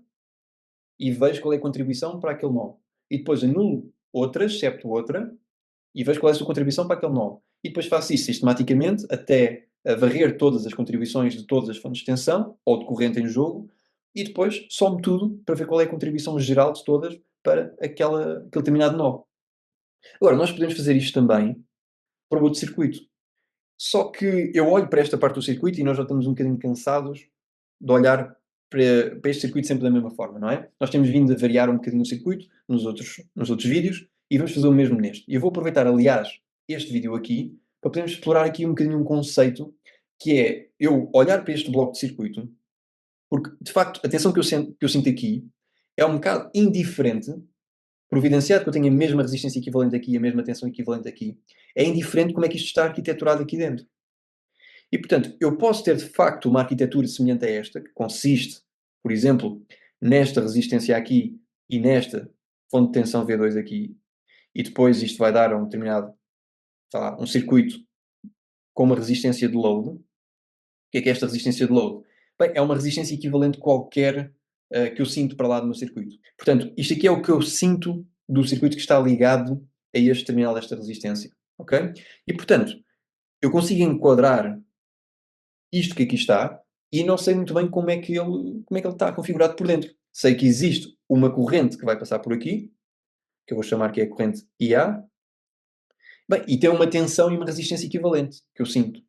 e vejo qual é a contribuição para aquele nó. E depois anulo outras, excepto outra, e vejo qual é a sua contribuição para aquele nó. E depois faço isso sistematicamente até varrer todas as contribuições de todas as fontes de tensão ou de corrente em jogo, e depois somo tudo para ver qual é a contribuição geral de todas para aquele determinado nó. Agora, nós podemos fazer isto também para o outro circuito. Só que eu olho para esta parte do circuito e nós já estamos um bocadinho cansados de olhar para este circuito sempre da mesma forma, não é? Nós temos vindo a variar um bocadinho o circuito nos outros vídeos e vamos fazer o mesmo neste. E eu vou aproveitar, aliás, este vídeo aqui para podermos explorar aqui um bocadinho um conceito que é eu olhar para este bloco de circuito, porque de facto a tensão que eu sinto aqui é um bocado indiferente, providenciado que eu tenha a mesma resistência equivalente aqui e a mesma tensão equivalente aqui, é indiferente como é que isto está arquiteturado aqui dentro. E, portanto, eu posso ter de facto uma arquitetura semelhante a esta, que consiste, por exemplo, nesta resistência aqui e nesta fonte de tensão V2 aqui, e depois isto vai dar um determinado, sei lá, um circuito com uma resistência de load. O que é esta resistência de load? Bem, é uma resistência equivalente qualquer que eu sinto para lá do meu circuito. Portanto, isto aqui é o que eu sinto do circuito que está ligado a este terminal desta resistência. Ok? E, portanto, eu consigo enquadrar isto que aqui está, e não sei muito bem como é que ele está configurado por dentro. Sei que existe uma corrente que vai passar por aqui, que eu vou chamar que é a corrente IA, bem, e tem uma tensão e uma resistência equivalente, que eu sinto.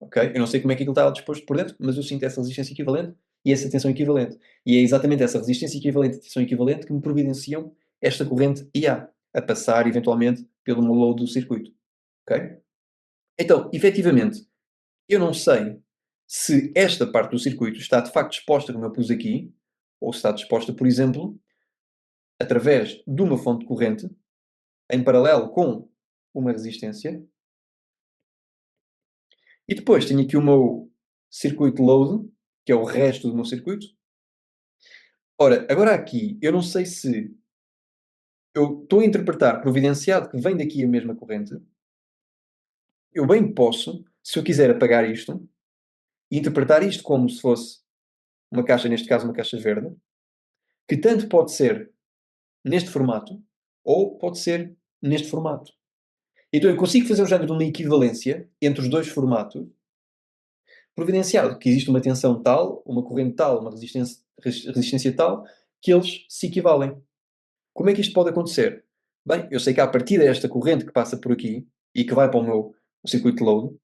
Ok? Eu não sei como é que aquilo está disposto por dentro, mas eu sinto essa resistência equivalente e essa tensão equivalente. E é exatamente essa resistência equivalente e tensão equivalente que me providenciam esta corrente IA, a passar eventualmente pelo meu load do circuito. Ok? Então, efetivamente, eu não sei se esta parte do circuito está de facto disposta como eu pus aqui, ou se está disposta, por exemplo, através de uma fonte de corrente, em paralelo com uma resistência, e depois tenho aqui o meu circuito load, que é o resto do meu circuito. Ora, agora aqui, eu não sei se eu estou a interpretar providenciado que vem daqui a mesma corrente. Eu bem posso, se eu quiser apagar isto, e interpretar isto como se fosse uma caixa, neste caso uma caixa verde, que tanto pode ser neste formato, ou pode ser neste formato. Então eu consigo fazer um género de uma equivalência entre os dois formatos, providenciado que existe uma tensão tal, uma corrente tal, uma resistência tal, que eles se equivalem. Como é que isto pode acontecer? Bem, eu sei que a partir desta corrente que passa por aqui e que vai para o circuito de load,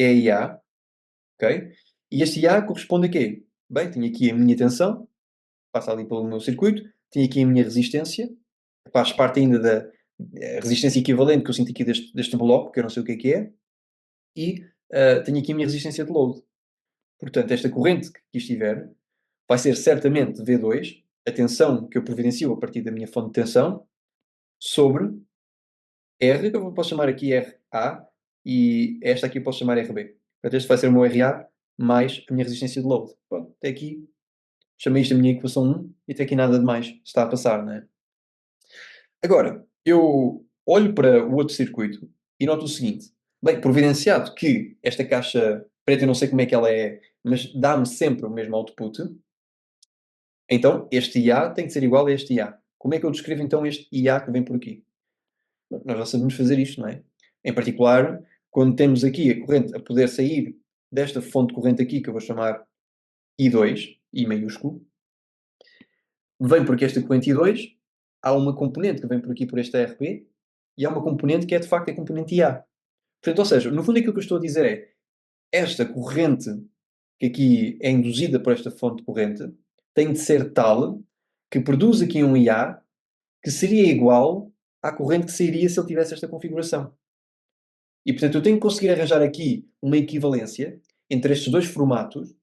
é a IA, ok? E este IA corresponde a quê? Bem, tenho aqui a minha tensão, passa ali pelo meu circuito, tenho aqui a minha resistência, que faz parte ainda da resistência equivalente que eu sinto aqui deste bloco, que eu não sei o que é, e tenho aqui a minha resistência de load. Portanto, esta corrente que aqui estiver vai ser certamente V2, a tensão que eu providencio a partir da minha fonte de tensão, sobre R, que eu posso chamar aqui RA, e esta aqui eu posso chamar RB. Portanto, este vai ser o meu RA mais a minha resistência de load. Pronto, até aqui chamei isto a minha equação 1 e até aqui nada de mais está a passar, não é? Agora, eu olho para o outro circuito e noto o seguinte: bem, providenciado que esta caixa preta, eu não sei como é que ela é, mas dá-me sempre o mesmo output, então este IA tem que ser igual a este IA. Como é que eu descrevo então este IA que vem por aqui? Nós já sabemos fazer isto, não é? Em particular, quando temos aqui a corrente a poder sair desta fonte de corrente aqui, que eu vou chamar I2, I maiúsculo, vem por aqui esta corrente I2, há uma componente que vem por aqui por este RB, e há uma componente que é de facto a componente IA. Portanto, ou seja, no fundo aquilo que eu estou a dizer é, esta corrente que aqui é induzida por esta fonte de corrente tem de ser tal que produz aqui um IA que seria igual à corrente que sairia se ele tivesse esta configuração. E, portanto, eu tenho que conseguir arranjar aqui uma equivalência entre estes dois formatos,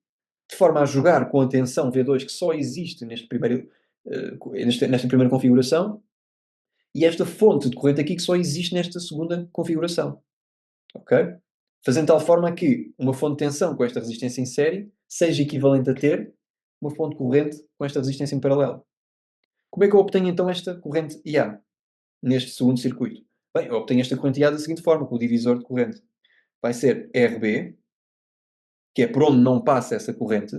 de forma a jogar com a tensão V2 que só existe nesta primeira configuração, e esta fonte de corrente aqui que só existe nesta segunda configuração. Ok? Fazendo de tal forma que uma fonte de tensão com esta resistência em série seja equivalente a ter uma fonte de corrente com esta resistência em paralelo. Como é que eu obtenho então esta corrente IA neste segundo circuito? Bem, eu obtenho esta corrente IA da seguinte forma, com o divisor de corrente. Vai ser RB, que é por onde não passa essa corrente,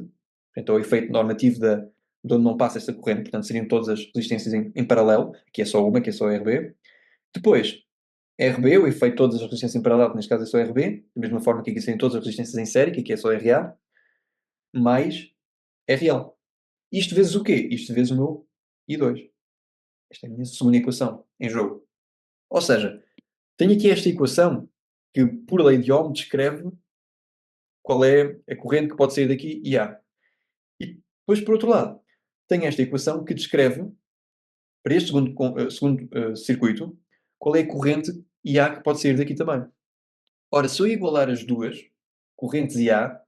então o efeito normativo de onde não passa esta corrente, portanto seriam todas as resistências em paralelo, que é só uma, que é só RB. Depois, RB, o efeito de todas as resistências em paralelo, que neste caso é só RB, da mesma forma que aqui seriam todas as resistências em série, que aqui é só RA, mais RL. Isto vezes o quê? Isto vezes o meu I2. Esta é a minha segunda equação em jogo. Ou seja, tenho aqui esta equação que, por lei de Ohm, descreve qual é a corrente que pode sair daqui e A. E depois, por outro lado, tenho esta equação que descreve, para este segundo circuito, qual é a corrente IA que pode sair daqui também. Ora, se eu igualar as duas, correntes IA,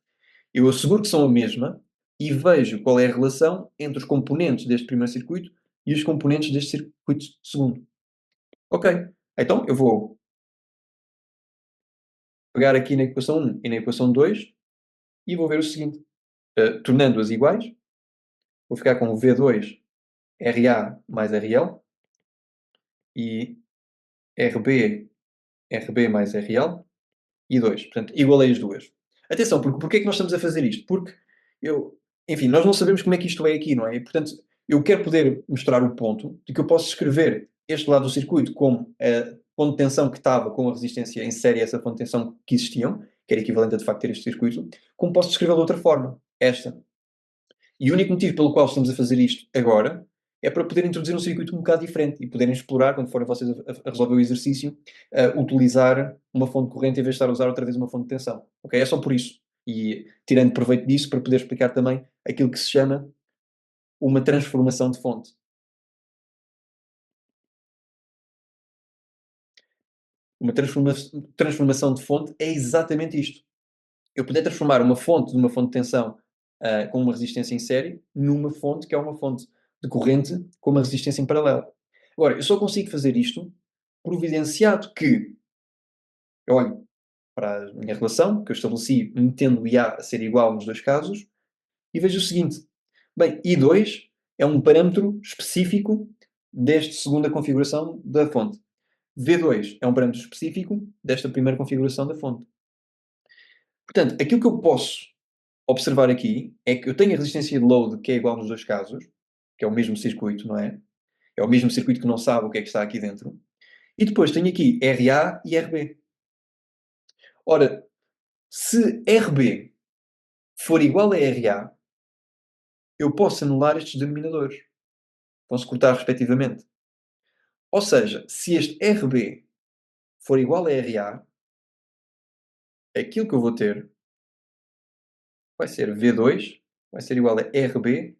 eu asseguro que são a mesma e vejo qual é a relação entre os componentes deste primeiro circuito e os componentes deste circuito segundo. Ok, então eu vou pegar aqui na equação 1 e na equação 2 e vou ver o seguinte. Tornando-as iguais, vou ficar com V2 RA mais RL e RB, RB mais RL e 2. Portanto, igualei as duas. Atenção, porque é que nós estamos a fazer isto? Porque enfim, nós não sabemos como é que isto é aqui, não é? E, portanto, eu quero poder mostrar o ponto de que eu posso escrever este lado do circuito como a ponto de tensão que estava com a resistência em série, essa ponto de tensão que existiam, que era equivalente a de facto ter este circuito, como posso descrevê-lo de outra forma, esta. E o único motivo pelo qual estamos a fazer isto agora é para poder introduzir um circuito um bocado diferente e poderem explorar, quando forem vocês a resolver o exercício, utilizar uma fonte de corrente em vez de estar a usar outra vez uma fonte de tensão. Ok? É só por isso. E tirando proveito disso para poder explicar também aquilo que se chama uma transformação de fonte. Uma transformação de fonte é exatamente isto. Eu poder transformar uma fonte de uma fonte de tensão com uma resistência em série numa fonte que é uma fonte de corrente com uma resistência em paralelo. Agora, eu só consigo fazer isto providenciado que eu olho para a minha relação, que eu estabeleci metendo o IA a ser igual nos dois casos, e vejo o seguinte. Bem, I2 é um parâmetro específico desta segunda configuração da fonte. V2 é um parâmetro específico desta primeira configuração da fonte. Portanto, aquilo que eu posso observar aqui é que eu tenho a resistência de load que é igual nos dois casos, que é o mesmo circuito, não é? É o mesmo circuito que não sabe o que é que está aqui dentro. E depois tenho aqui RA e RB. Ora, se RB for igual a RA, eu posso anular estes denominadores. Vão-se cortar respectivamente. Ou seja, se este RB for igual a RA, aquilo que eu vou ter vai ser V2, vai ser igual a RB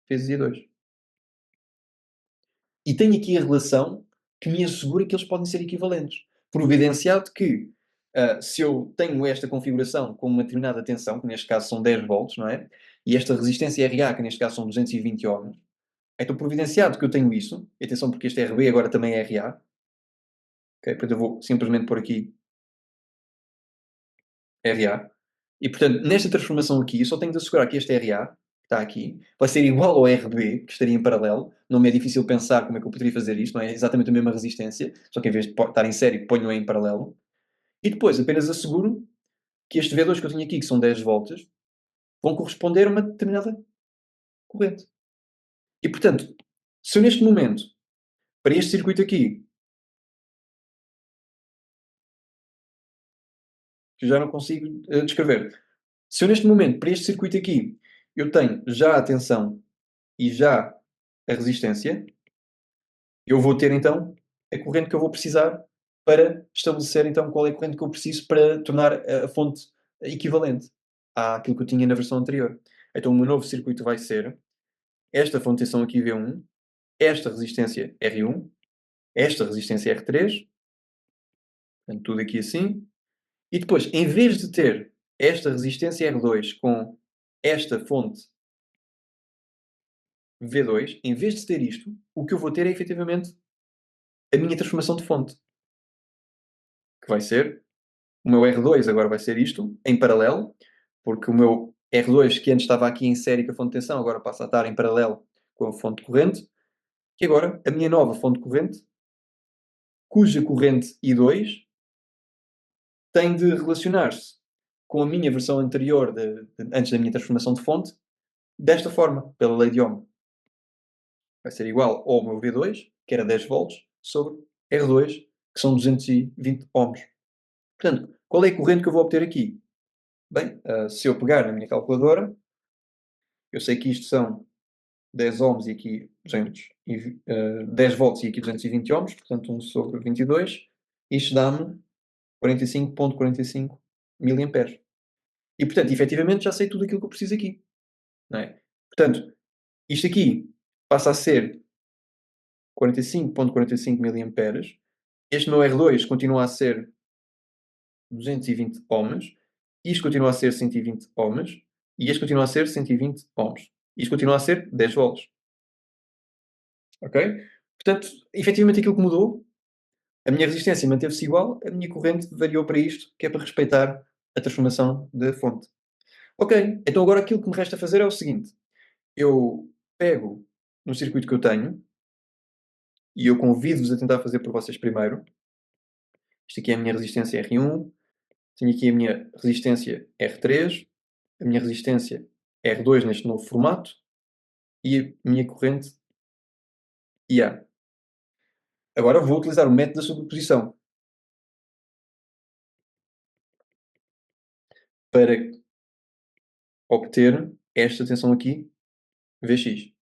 vezes I2. E tenho aqui a relação que me assegura que eles podem ser equivalentes. Providenciado que, se eu tenho esta configuração com uma determinada tensão, que neste caso são 10 volts, não é? E esta resistência RA, que neste caso são 220 ohms, então providenciado que eu tenho isso, e atenção porque este RB agora também é RA, ok? Portanto eu vou simplesmente pôr aqui RA. E portanto, nesta transformação aqui, eu só tenho de assegurar que este RA, que está aqui, vai ser igual ao RB, que estaria em paralelo. Não me é difícil pensar como é que eu poderia fazer isto, não é? Exatamente a mesma resistência, só que em vez de estar em série, ponho-a em paralelo. E depois apenas asseguro que este V2 que eu tenho aqui, que são 10 volts, vão corresponder a uma determinada corrente. E portanto, se eu neste momento, para este circuito aqui, que eu já não consigo descrever, se eu neste momento, para este circuito aqui, eu tenho já a tensão e já a resistência, eu vou ter então a corrente que eu vou precisar para estabelecer então qual é a corrente que eu preciso para tornar a fonte equivalente àquilo que eu tinha na versão anterior. Então o meu novo circuito vai ser esta fonte de tensão aqui V1, esta resistência R1, esta resistência R3, portanto tudo aqui assim, e depois, em vez de ter esta resistência R2 com esta fonte V2, em vez de ter isto, o que eu vou ter é efetivamente a minha transformação de fonte, que vai ser o meu R2 agora vai ser isto, em paralelo, porque o meu R2, que antes estava aqui em série com a fonte de tensão, agora passa a estar em paralelo com a fonte de corrente. E agora, a minha nova fonte de corrente, cuja corrente I2 tem de relacionar-se com a minha versão anterior, antes da minha transformação de fonte, desta forma, pela lei de Ohm. Vai ser igual ao meu V2, que era 10 volts, sobre R2, que são 220 ohms. Portanto, qual é a corrente que eu vou obter aqui? Bem, se eu pegar na minha calculadora, eu sei que isto são 10 ohms e aqui 10 volts e aqui 220 ohms, portanto 1 sobre 22. Isto dá-me 45,45 miliamperes. E portanto, efetivamente, já sei tudo aquilo que eu preciso aqui, não é? Portanto, isto aqui passa a ser 45,45 miliamperes. Este meu R2 continua a ser 220 ohms. Isto continua a ser 120 ohms. E este continua a ser 120 ohms. Isto continua a ser 10 volts. Ok? Portanto, efetivamente aquilo que mudou, a minha resistência manteve-se igual, a minha corrente variou para isto, que é para respeitar a transformação da fonte. Ok, então agora aquilo que me resta fazer é o seguinte: eu pego no circuito que eu tenho e eu convido-vos a tentar fazer por vocês primeiro. Isto aqui é a minha resistência R1, tenho aqui a minha resistência R3, a minha resistência R2 neste novo formato e a minha corrente IA. Agora vou utilizar o método da sobreposição para obter esta tensão aqui, Vx.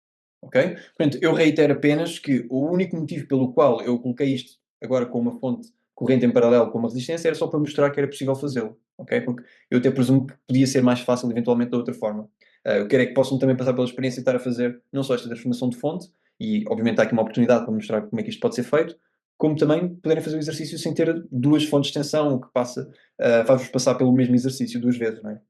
Ok? Portanto, eu reitero apenas que o único motivo pelo qual eu coloquei isto agora com uma fonte corrente em paralelo com uma resistência era só para mostrar que era possível fazê-lo. Ok? Porque eu até presumo que podia ser mais fácil eventualmente de outra forma. Eu quero é que possam também passar pela experiência de estar a fazer não só esta transformação de fonte, e obviamente há aqui uma oportunidade para mostrar como é que isto pode ser feito, como também poderem fazer o exercício sem ter duas fontes de tensão, o que passa, faz-vos passar pelo mesmo exercício duas vezes, não é?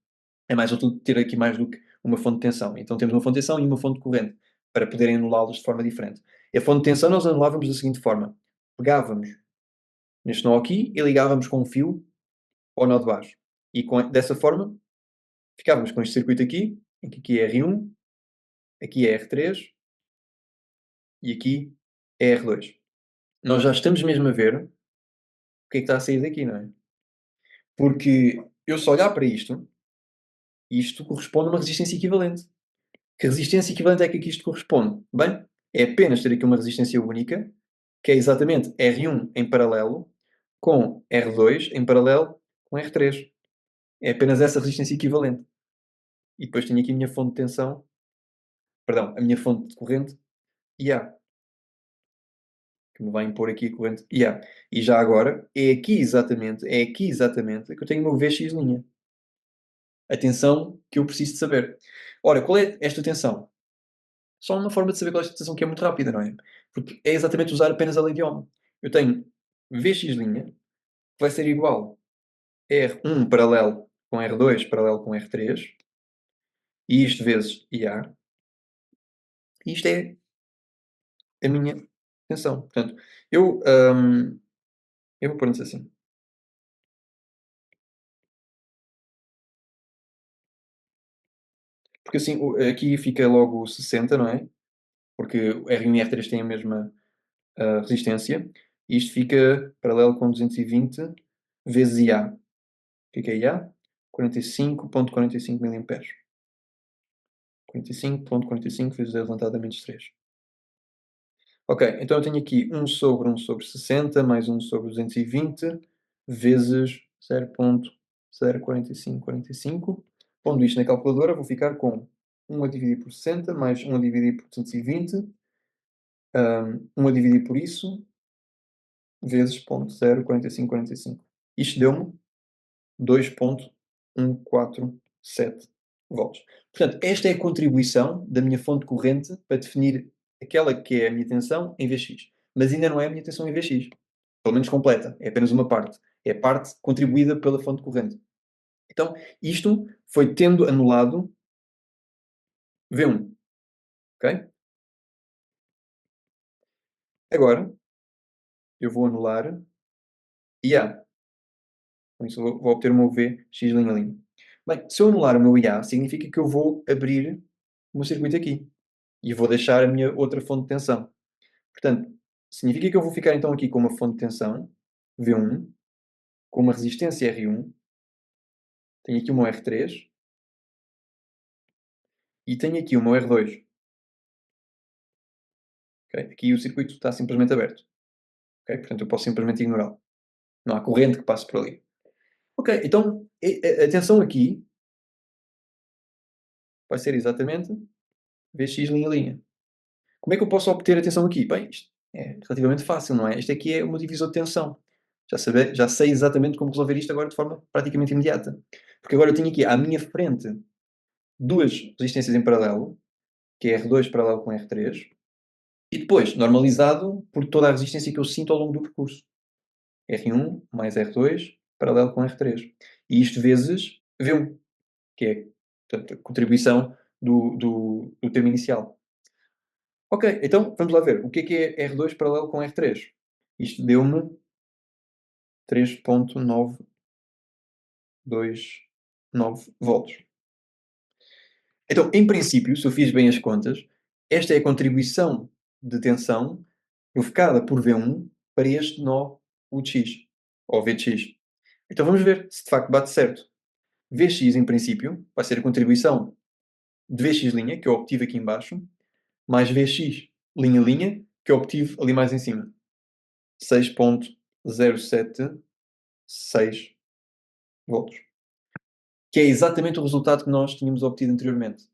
É mais útil ter aqui mais do que uma fonte de tensão. Então temos uma fonte de tensão e uma fonte de corrente, para poderem anulá-los de forma diferente. E a fonte de tensão nós anulávamos da seguinte forma: pegávamos neste nó aqui e ligávamos com um fio ao nó de baixo. E dessa forma ficávamos com este circuito aqui, em que aqui é R1, aqui é R3 e aqui é R2. Nós já estamos mesmo a ver o que é que está a sair daqui, não é? Porque eu só olhar para isto, isto corresponde a uma resistência equivalente. Que resistência equivalente é que aqui isto corresponde? Bem, é apenas ter aqui uma resistência única, que é exatamente R1 em paralelo com R2 em paralelo com R3. É apenas essa resistência equivalente. e depois tenho aqui a minha fonte de tensão, perdão, a minha fonte de corrente IA, que me vai impor aqui a corrente IA. E já agora, é aqui exatamente que eu tenho o meu VX linha. A tensão que eu preciso de saber. Ora, qual é esta tensão? Só uma forma de saber qual é esta tensão que é muito rápida, não é? Porque é exatamente usar apenas a lei de Ohm. Eu tenho VX', que vai ser igual a R1 paralelo com R2 paralelo com R3, e isto vezes IA, e isto é a minha tensão. Portanto, eu, eu vou pôr-nos assim, porque assim aqui fica logo 60, não é? Porque o R1 e R3 têm a mesma resistência, e isto fica paralelo com 220 vezes IA. O que é IA? 45,45 miliamperes. 45,45 vezes 10 elevado a menos 3. Ok, então eu tenho aqui 1 sobre 60 mais 1 sobre 220 vezes 0,04545. Pondo isto na calculadora, vou ficar com 1 a dividir por 60 mais 1 a dividir por 220, 1 a dividir por isso, vezes 0,04545. Isto deu-me 2,147 volts. Portanto, esta é a contribuição da minha fonte corrente para definir aquela que é a minha tensão em Vx. Mas ainda não é a minha tensão em Vx. Pelo menos completa. É apenas uma parte. É a parte contribuída pela fonte corrente. Então, isto foi tendo anulado V1. Ok? Agora, eu vou anular IA. Com isso, vou obter o meu V, X'. Bem, se eu anular o meu IA, significa que eu vou abrir o meu circuito aqui. E vou deixar a minha outra fonte de tensão. Portanto, significa que eu vou ficar então aqui com uma fonte de tensão, V1, com uma resistência R1, tenho aqui o meu R3 e tenho aqui o meu R2. Okay? Aqui o circuito está simplesmente aberto. Okay? Portanto, eu posso simplesmente ignorá-lo. Não há corrente que passe por ali. Ok, então a tensão aqui vai ser exatamente Vx linha a linha. Como é que eu posso obter a tensão aqui? Bem, isto é relativamente fácil, não é? Este aqui é o meu divisor de tensão. Já sei exatamente como resolver isto agora de forma praticamente imediata. Porque agora eu tenho aqui à minha frente duas resistências em paralelo, que é R2 paralelo com R3, e depois normalizado por toda a resistência que eu sinto ao longo do percurso. R1 mais R2 paralelo com R3. E isto vezes V1, que é, portanto, a contribuição do termo inicial. Ok, então vamos lá ver. O que é R2 paralelo com R3? Isto deu-me 3,929 volts. Então, em princípio, se eu fiz bem as contas, esta é a contribuição de tensão provocada por V1 para este nó UX, ou VX. Então vamos ver se de facto bate certo. VX, em princípio, vai ser a contribuição de VX', que eu obtive aqui em baixo, mais VX', que eu obtive ali mais em cima. 6,076 volts. Que é exatamente o resultado que nós tínhamos obtido anteriormente.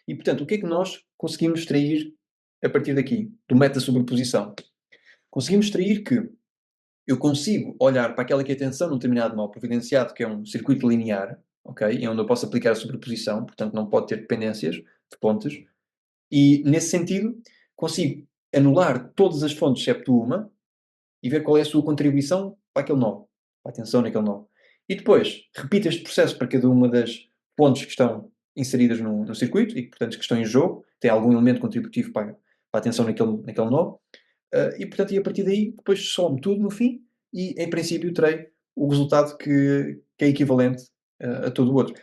E, portanto, o que é que nós conseguimos extrair a partir daqui, do método da sobreposição? Conseguimos extrair que eu consigo olhar para aquela que é a tensão num determinado nó providenciado, que é um circuito linear, ok? E onde eu posso aplicar a sobreposição, portanto não pode ter dependências de pontes, e nesse sentido consigo anular todas as fontes excepto uma e ver qual é a sua contribuição para aquele nó, para a tensão naquele nó. E depois repito este processo para cada uma das pontes que estão inseridas no circuito e que, portanto, que estão em jogo, tem algum elemento contributivo para a tensão naquele nó, e, portanto, e a partir daí, depois some tudo no fim e, em princípio, terei o resultado que é equivalente a todo o outro.